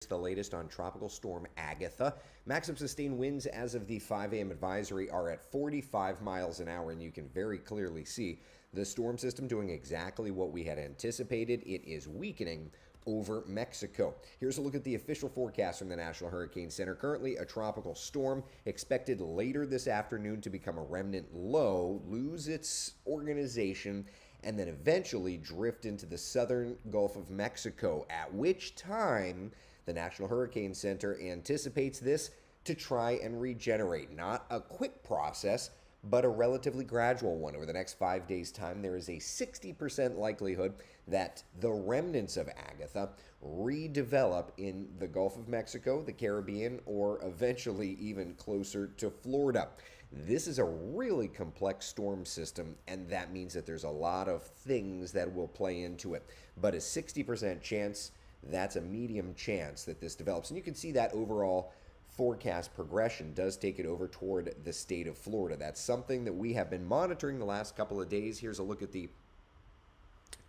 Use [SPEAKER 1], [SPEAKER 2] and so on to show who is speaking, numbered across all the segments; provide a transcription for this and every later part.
[SPEAKER 1] The latest on Tropical Storm Agatha. Maximum sustained winds as of the 5 a.m. advisory are at 45 miles an hour, and you can very clearly see the storm system doing exactly what we had anticipated. It is weakening over Mexico. Here's a look at the official forecast from the National Hurricane Center. Currently a tropical storm expected later this afternoon to become a remnant low, lose its organization, and then eventually drift into the southern Gulf of Mexico, at which time the National Hurricane Center anticipates this to try and regenerate. Not a quick process, but a relatively gradual one. Over the next 5 days' time, there is a 60% likelihood that the remnants of Agatha redevelop in the Gulf of Mexico, the Caribbean, or eventually even closer to Florida. This is a really complex storm system, and that means that there's a lot of things that will play into it. But a 60% chance, that's a medium chance that this develops. And you can see that overall forecast progression does take it over toward the state of Florida. That's something that we have been monitoring the last couple of days. Here's a look at the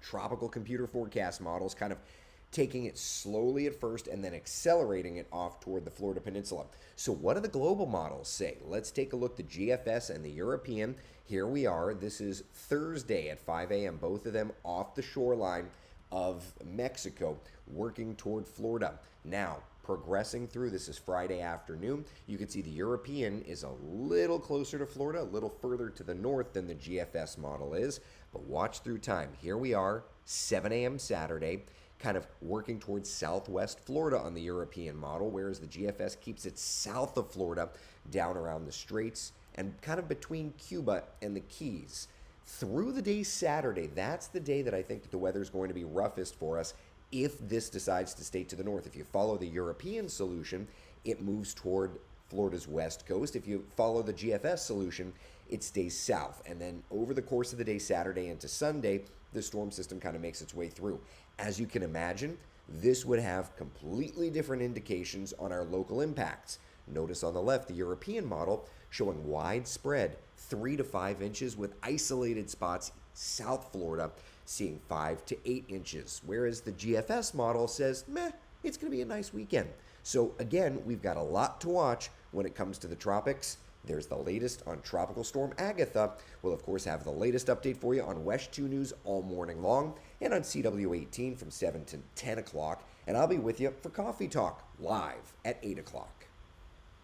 [SPEAKER 1] tropical computer forecast models, kind of taking it slowly at first and then accelerating it off toward the Florida Peninsula. So what do the global models say? Let's take a look at the GFS and the European. Here we are. This is Thursday at 5 a.m. Both of them off the shoreline of Mexico, working toward Florida. Now, progressing through, this is Friday afternoon. You can see the European is a little closer to Florida, a little further to the north than the GFS model is. But watch through time. Here we are, 7 a.m. Saturday, kind of working towards southwest Florida on the European model, whereas the GFS keeps it south of Florida, down around the Straits, and kind of between Cuba and the Keys. Through the day Saturday, that's the day that I think that the weather is going to be roughest for us if this decides to stay to the north. If you follow the European solution, it moves toward Florida's west coast. If you follow the GFS solution, it stays south. And then over the course of the day Saturday into Sunday, the storm system kind of makes its way through. As you can imagine, this would have completely different indications on our local impacts. Notice on the left, the European model showing widespread 3 to 5 inches with isolated spots South Florida seeing 5 to 8 inches, whereas the GFS model says, meh, it's going to be a nice weekend. So again, we've got a lot to watch when it comes to the tropics. There's the latest on Tropical Storm Agatha. We'll, of course, have the latest update for you on WESH 2 News all morning long and on CW18 from 7 to 10 o'clock. And I'll be with you for Coffee Talk live at 8 o'clock.